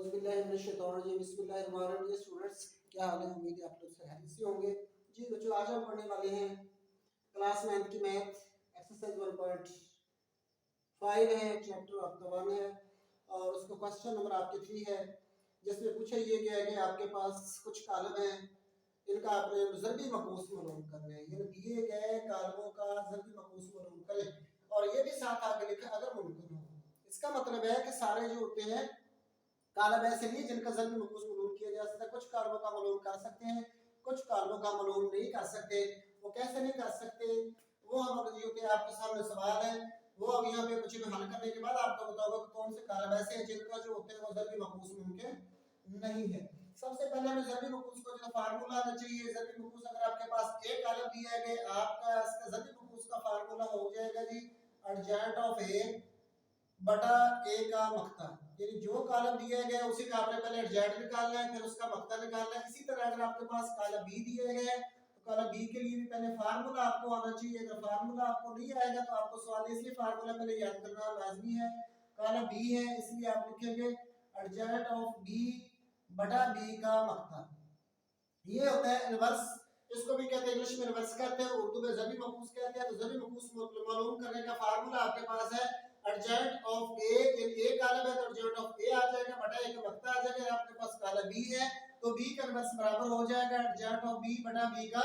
बिस्मिल्लाहिर्रहमानिर्रहीम। स्टूडेंट्स, क्या हाल है? उम्मीद है आप लोग खैरियत से होंगे। जी बच्चों, आज हम पढ़ने वाले हैं क्लास 9 की मैथ एक्सरसाइज 1.5 है, चैप्टर आपका 1 है और उसका क्वेश्चन नंबर आपके 3 है, जिसमें पूछा ये गया है कि आपके पास कुछ कॉलम हैं, इनका आपने ज़रबी मकूस मालूम करना है। यानी दिए गए कॉलमों का ज़रबी मकूस मालूम करें और ये भी साथ आगे लिखा अगर मुमकिन हो। इसका मतलब है कि सारे जो होते हैं कालम ऐसे नहीं जिनका ज़रबी मकूस मालूम किया जा सकता। कुछ कालमों का मालूम कर सकते हैं, कुछ कालमों का मालूम नहीं कर सकते। वो कैसे नहीं कर सकते, वो हम जो होते हैं आपके सामने सवाल है, वो अब यहाँ पे कुछ हल करने के बाद आपको बताऊंगा कि कौन से कालम ऐसे हैं जिनका जो होते हैं वो ज़रबी मकूस मुमकिन नहीं है। सबसे पहले हमें ज़रबी मकूस को जो फार्मूला आना चाहिए। ज़रबी मकूस अगर आपके पास एक कालम दिया है, आपका इसका ज़रबी मकूस का फार्मूला हो जाएगा जी एडजेंट ऑफ ए बटा ए का मक्ता। यानी जो कॉलम दिया गया है उसी का आपने पहले एडजेंट निकालना है, फिर उसका मक्ता निकालना है। इसी तरह अगर आपके पास कॉलम बी दिया गया है तो कॉलम बी के लिए भी पहले फार्मूला आपको आना चाहिए। अगर फार्मूला आपको नहीं आएगा तो आपको सवाल इसलिए फार्मूला पहले याद करना लाजमी है। कॉलम बी है इसलिए आप लिखेंगे एडजेंट ऑफ बी बटा बी का मक्ता। ये होता है इनवर्स, इसको भी कहते हैं इंग्लिश में इनवर्स कहते हैं, उर्दू में ज़रबी मकूस कहते हैं। तो ज़रबी मकूस मालूम करने का फार्मूला आपके पास है एडजेंट ऑफ ए। ए कॉलम है तो एडजेंट ऑफ ए आ जाएगा बटा ए का मक्ता आ जाएगा। आपके पास कॉलम बी है तो बी का इनवर्स बराबर हो जाएगा एडजेंट ऑफ बी बटा बी का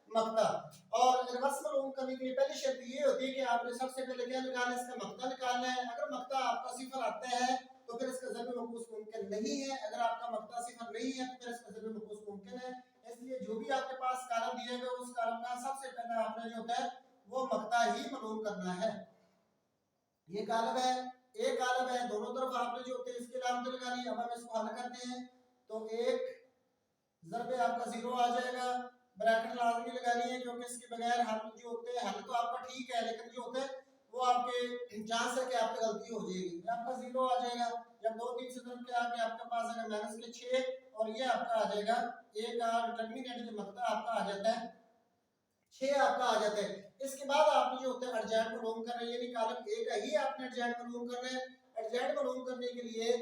मक्ता। और इनवर्स मालूम करने के लिए पहली शर्त ये होती है कि आपने सबसे पहले क्या निकालना है, इसका मक्ता निकालना है। अगर मक्ता आपका सिफर आता है तो फिर इसका ज़रबी मकूस मुमकिन नहीं है। अगर आपका मक्ता सिफर नहीं है तो फिर इसका ज़रबी मकूस मुमकिन है। इसलिए जो भी आपके पास कॉलम दिए गए उस कॉलम का सबसे पहले आपने जो होता है वो मक्ता ही मालूम करना है। ये कॉलम है, एक कॉलम है, दोनों तरफ आपने जो होते हैं इसके अलामत लगानी है। अब हम इसको हल करते हैं तो एक ज़रबे आपका 0 आ जाएगा, ब्रैकेट लाजमी लगानी है क्योंकि इसके बगैर हल जो होते हैं, हल तो आपका ठीक है लेकिन जो होते हैं वो आपके चांस है कि आपकी गलती हो जाएगी। ये आपका 0 आ जाएगा। जब 2 3 से तरफ के आगे आपके पास अगर माइनस के 6 और ये आपका आ जाएगा एक डिटरमिनेंट जो मक्ता आपका आ जाता है 6 आपका आ जाता है। इसके बाद आपने जो होता है एडजेंट मालूम करना है, यानी कॉलम ए का ही आपने एडजेंट मालूम करना है। एडजेंट मालूम करने के लिए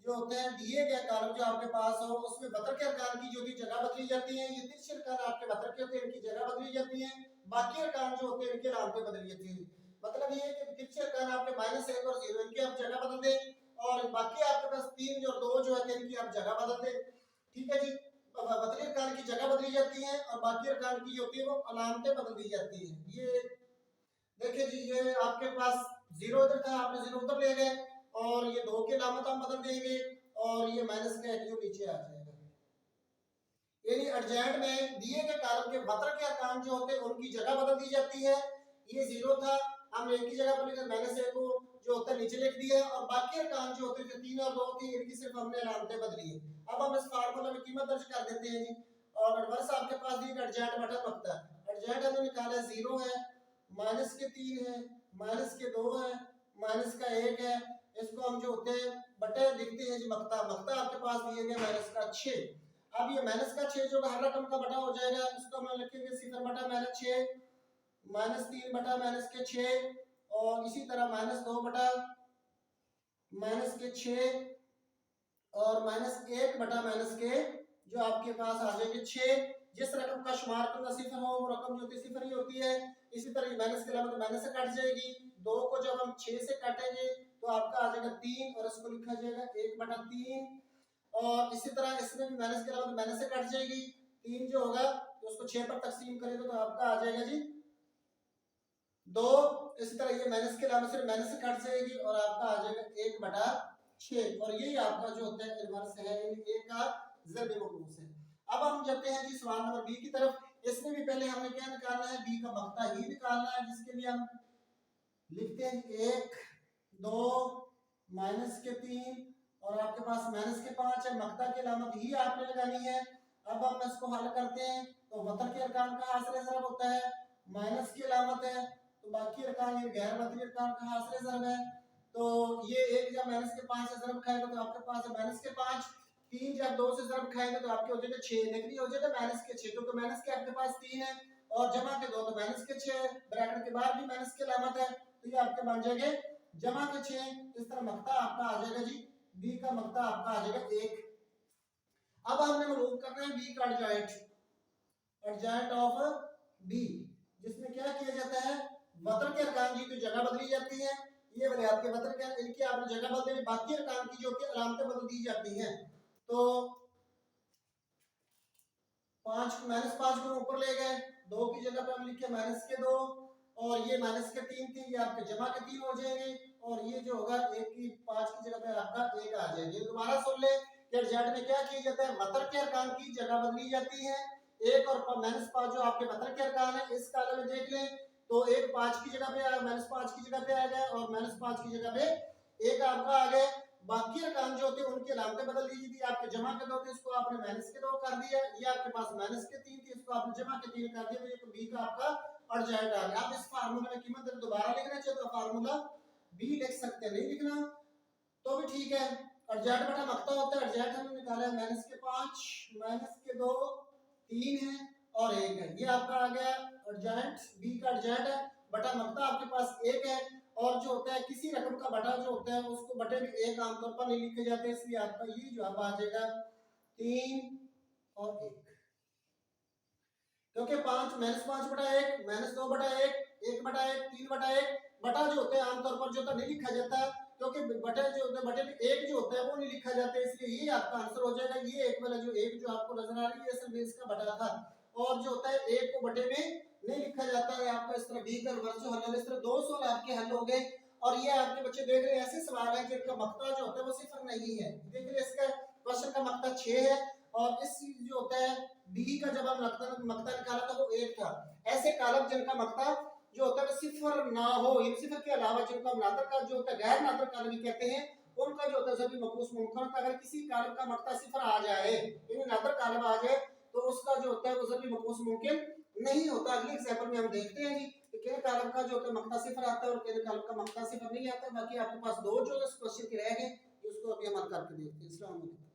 जो होते हैं दिए गए कॉलम जो आपके पास हो उसमें वतर के अरकान की जो जगह बदली जाती है। ये तिरछे अरकान आपके वतर के होते हैं, इनकी जगह बदली जाती है। बाकी अरकान जो होते हैं इनकी अलामतें बदली जाती हैं। मतलब ये है कि तिरछे अरकान आपके -1 और 0 इनकी आप जगह बदल दें और बाकी आपके पास 3 और 2 जो है इनकी आप जगह बदल दें। ठीक है जी, वतरी अरकान की जगह बदली जाती है और बाकी अरकान की जो होती है वो अलामतें बदल दी जाती हैं। ये देखिए जी, ये आपके पास 0 इधर था, आपने 0 उधर ले गए और ये 2 की अलामत हम बदल देंगे और ये माइनस का एक जो नीचे आ जाएगा। यानी एडजेंट में दिए गए कॉलम के वतर के अरकान जो होते हैं उनकी जगह बदल दी जाती है। ये 0 था, हमने एक की जगह पर लेकर -1 को जो होता है नीचे लिख दिया और बाकी अरकान जो होते थे 3 और 2 थी इनकी सिर्फ हमने अलामतें बदली है। अब हम इस फार्मूला में कीमत दर्ज कर देते हैं जी और इनवर्स आपके पास दी एडजेंट बटा मक्ता। एडजेंट हमने निकाला 0 है, माइनस के 3 है, माइनस के 2 है, माइनस का 1 है। इसको हम जो होते हैं बटे लिखते हैं जी मक्ता। मक्ता आपके पास दिए गए -6। अब ये -6 जो हर रकम का बटा हो जाएगा, इसको हम लिखेंगे 0 बटा -6, -3 बटा -6 और इसी तरह -2 बटा -6 और -1 बटा जो आपके पास आ जाएंगे 6। जिस रकम का शुमार करना सिफर हो वो रकम जो होती है सिफर ही होती है। इसी तरह माइनस के अलावा माइनस से कट जाएगी। 2 को जब हम 6 से काटेंगे तो आपका आ जाएगा 3 और इसको लिखा जाएगा 1 बटा 3 और इसी तरह इसमें भी माइनस के अलावा माइनस से कट जाएगी। 3 जो होगा तो उसको 6 पर तकसीम करेंगे तो आपका आ जाएगा जी 2। इसी तरह ये माइनस के अलावा सिर्फ माइनस से कट जाएगी और आपका आ जाएगा 1 बटा 6 और यही आपका जो होता है इनवर्स है, यानी ए का ज़रबी मकूस है। अब हम जाते हैं जी सवाल नंबर बी की तरफ। इसमें भी पहले हमने क्या निकालना है, बी का मक्ता ही निकालना है, जिसके लिए हम लिखते हैं 1 2 -3 और आपके पास -5 है। मक्ता की अलामत ही आपने लगानी है। अब हम इसको हल करते हैं तो वतर के अरकान का हासिल ज़रब होता है, माइनस की अलामत है तो बाकी अरकान ये गैर वतरी अरकान का हासिल ज़रब है। तो ये 1 जब -5 से ज़रब खाएगा तो आपके पास है -5। 3 जब 2 से ज़रब खाएगा तो आपके हो जाएगा 6, लेकिन ये हो जाएगा -6 क्योंकि माइनस के आपके पास 3 है और जमा के 2 तो -6 है, ब्रैकेट के बाद भी माइनस की अलामत है तो ये आपके बन जाएंगे जमा के 6। इस तरह मक्ता आपका आ जाएगा जी बी का मकता आपका आ जाएगा 1। अब हमने मालूम करना है बी का एडजॉइंट ऑफ बी, जिसमें क्या किया जाता है, वतर के अरकान की तो जगह बदली जाती है, ये वाले आपके वतर के इनकी आपने जगह बदल दी, बाकी अरकान की जो कि अलामतें बदल दी जाती हैं। तो 5 -5 को ऊपर ले गए, 2 की जगह पे हम लिखे -2, और ये -3 थी, ये आपके जमा के 3 हो जाएंगे, और ये जो होगा 1 की 5 की जगह पे आपका 1 आ जाएगा। दोबारा सुन ले कि जेड में क्या किया जाता है, वतर के अरकान की जगह बदली जाती है। 1 और -5 जो आपके वतर के अरकान है, इस कालम में देख लें तो 1 5 की जगह पे आया, -5 की जगह पे आ गया, और -5 की जगह पे 1 आपका आ गया। बाकी अरकान जो होते हैं उनकी अलामतें बदल दी थी, आपके जमा के 2 थे, इसको आपने -2 कर दिया, ये आपके पास -3 थी, इसको आपने जमा के 3 कर दिया, तो ये बी का आपका एडजॉइंट आ गया। अब इस फार्मूले में कीमत दोबारा लिखना चाहिए तो फार्मूला बी लिख सकते हैं, नहीं लिखना तो भी ठीक है। एडजॉइंट बटा मकता होता है, एडजॉइंट हमने निकाला है -5 -2 3 है और 1 है, ये आपका आ गया एडजॉइंट, बी का एडजॉइंट है, बटा मकता आपके पास 1 है, और जो होता है किसी रकम का बटा जो होता है उसको बटे में 1 आमतौर पर नहीं लिखे जाते, इसलिए आपका ये जवाब आ जाएगा 3 और 1, क्योंकि 5 -5 बटा 1 -2 बटा 1 1 बटा 1 3 बटा 1 बटा जो होते हैं आमतौर पर जो होता नहीं लिखा जाता, क्योंकि बटे जो होते हैं बटे में 1 जो होता है वो नहीं लिखा जाता, इसलिए ये आपका आंसर हो जाएगा। ये 1 वाला जो 1 जो आपको नजर आ रही है असल में इसका बटा था, और जो होता है 1 को बटे में नहीं लिखा जाता है। आपका इस तरह बी का रिवर्स जो हल है, इस तरह 2 सवाल आपके हल हो गए। और ये आपके बच्चे देख रहे हैं ऐसे सवाल है जिनका मकता जो होता है वो सिफर नहीं है, देख रहे इसका क्वेश्चन का मकता 6 है, और इस जो होता है बी का जब हम मकता निकाला था वो 1 था। ऐसे कालम जिनका मकता जो होता है सिफर ना हो, ये सिफर के अलावा जिनको हम नादर का जो होता है गैर नादर कालम भी कहते हैं, उनका जो होता है सभी मकूस मुमकिन होता है। अगर किसी कालम का मकता सिफर आ जाए यानी नादर कालम आ जाए तो उसका जो होता है वो सभी मकूस मुमकिन नहीं होता। अगले एग्जांपल में हम देखते हैं जी कि किन कालम का जो होता है मकता सिफर आता है और किन कालम का मकता सिफर नहीं आता। बाकी आपके पास 2 जो क्वेश्चन के रह गए उसको अभी हम हल करके देखते हैं। अस्सलाम वालेकुम।